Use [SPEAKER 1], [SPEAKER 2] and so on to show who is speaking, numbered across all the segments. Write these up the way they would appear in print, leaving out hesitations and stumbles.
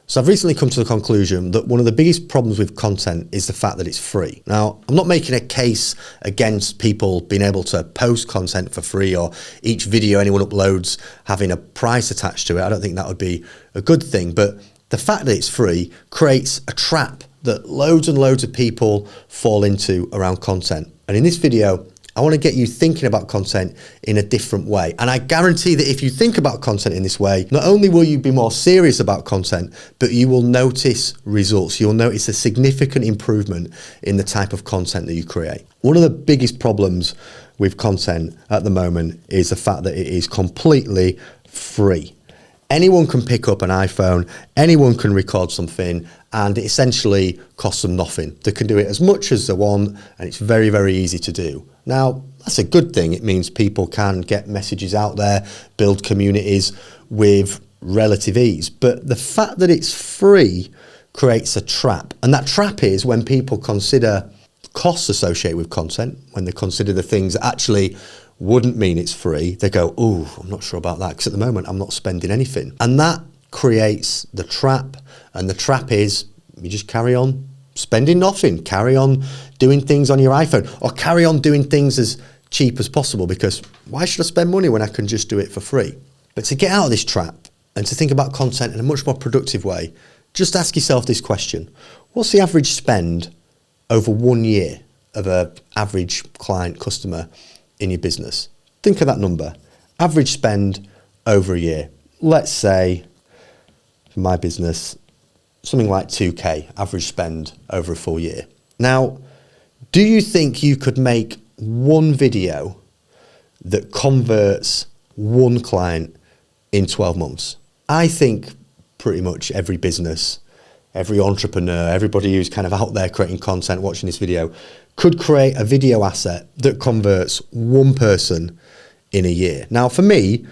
[SPEAKER 1] So I've recently come to the conclusion that one of the biggest problems with content is the fact that it's free. Now, I'm not making a case against people being able to post content for free or each video anyone uploads having a price attached to it. I don't think that would be a good thing, but the fact that it's free creates a trap that loads and loads of people fall into around content. And in this video, I want to get you thinking about content in a different way. And I guarantee that if you think about content in this way, not only will you be more serious about content, but you will notice results. You'll notice a significant improvement in the type of content that you create. One of the biggest problems with content at the moment is the fact that it is completely free. Anyone can pick up an iPhone, anyone can record something, and it essentially costs them nothing. They can do it as much as they want, and it's very, very easy to do. Now, that's a good thing. It means people can get messages out there, build communities with relative ease. But the fact that it's free creates a trap. And that trap is when people consider costs associated with content, when they consider the things that actually wouldn't mean it's free, they go, oh, I'm not sure about that, because at the moment I'm not spending anything. And that creates the trap. And the trap is you just carry on spending nothing, carry on doing things on your iPhone, or carry on doing things as cheap as possible, because why should I spend money when I can just do it for free? But to get out of this trap and to think about content in a much more productive way, just ask yourself this question. What's the average spend over 1 year of an average client, customer in your business? Think of that number. Average spend over a year. Let's say, for my business, something like 2K, average spend over a full year. Now, do you think you could make one video that converts one client in 12 months? I think pretty much every business, every entrepreneur, everybody who's kind of out there creating content, watching this video, could create a video asset that converts one person in a year. Now, for me,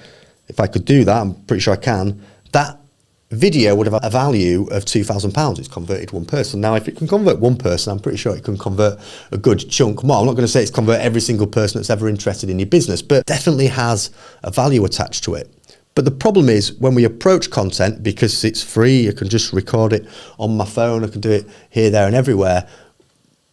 [SPEAKER 1] if I could do that, I'm pretty sure I can, that video would have a value of £2,000. It's converted one person. Now, if it can convert one person, I'm pretty sure it can convert a good chunk more. I'm not going to say it's convert every single person that's ever interested in your business, but definitely has a value attached to it. But the problem is when we approach content, because it's free, I can just record it on my phone, I can do it here, there and everywhere,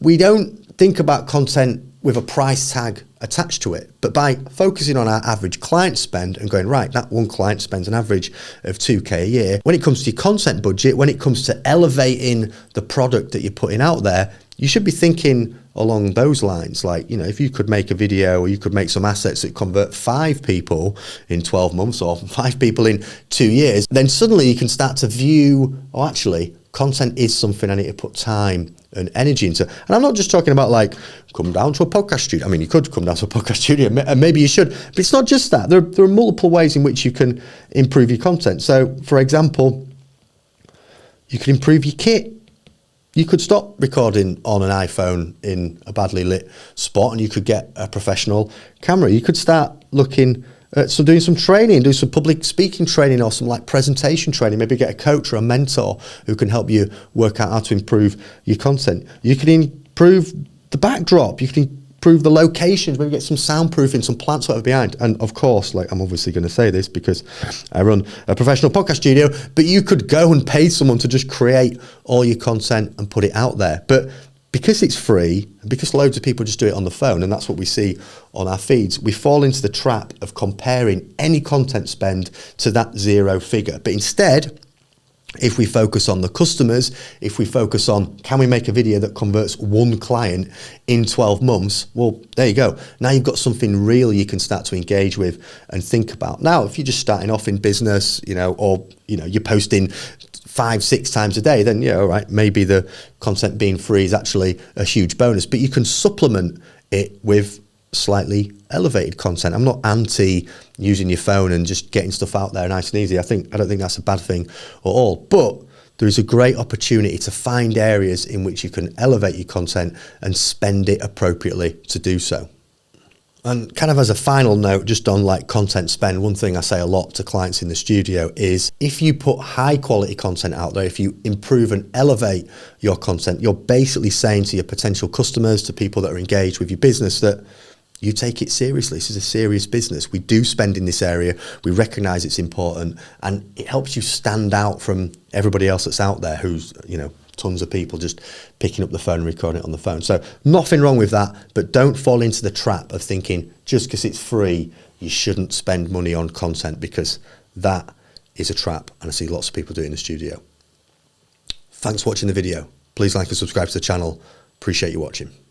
[SPEAKER 1] we don't think about content with a price tag attached to it. But by focusing on our average client spend and going, right, that one client spends an average of 2K a year. When it comes to your content budget, when it comes to elevating the product that you're putting out there, you should be thinking along those lines. Like, you know, if you could make a video or you could make some assets that convert 5 people in 12 months or 5 people in 2 years, then suddenly you can start to view, oh, actually, content is something I need to put time and energy into. And I'm not just talking about like, come down to a podcast studio. I mean, you could come down to a podcast studio and maybe you should, but it's not just that. There are multiple ways in which you can improve your content. So for example, you can improve your kit. You could stop recording on an iPhone in a badly lit spot and you could get a professional camera. You could start looking at doing some training, do some public speaking training or some like presentation training, maybe get a coach or a mentor who can help you work out how to improve your content. You can improve the backdrop, you can improve the locations, maybe get some soundproofing, some plants whatever behind. And of course, like I'm obviously going to say this because I run a professional podcast studio, but you could go and pay someone to just create all your content and put it out there. But because it's free, and because loads of people just do it on the phone, and that's what we see on our feeds, we fall into the trap of comparing any content spend to that zero figure. But instead, if we focus on the customers, if we focus on can we make a video that converts one client in 12 months, well, there you go. Now you've got something real you can start to engage with and think about. Now, if you're just starting off in business, you know, or, you know, you're posting 5-6 times a day, then yeah, all right, maybe the content being free is actually a huge bonus, but you can supplement it with slightly elevated content. I'm not anti using your phone and just getting stuff out there nice and easy. I don't think that's a bad thing at all, but there is a great opportunity to find areas in which you can elevate your content and spend it appropriately to do so. And kind of as a final note, just on like content spend, one thing I say a lot to clients in the studio is if you put high quality content out there, if you improve and elevate your content, you're basically saying to your potential customers, to people that are engaged with your business, that you take it seriously. This is a serious business. We do spend in this area. We recognise it's important, and it helps you stand out from everybody else that's out there who's, you know, tons of people just picking up the phone and recording it on the phone. So nothing wrong with that, but don't fall into the trap of thinking just because it's free, you shouldn't spend money on content, because that is a trap. And I see lots of people do it in the studio. Thanks for watching the video. Please like and subscribe to the channel. Appreciate you watching.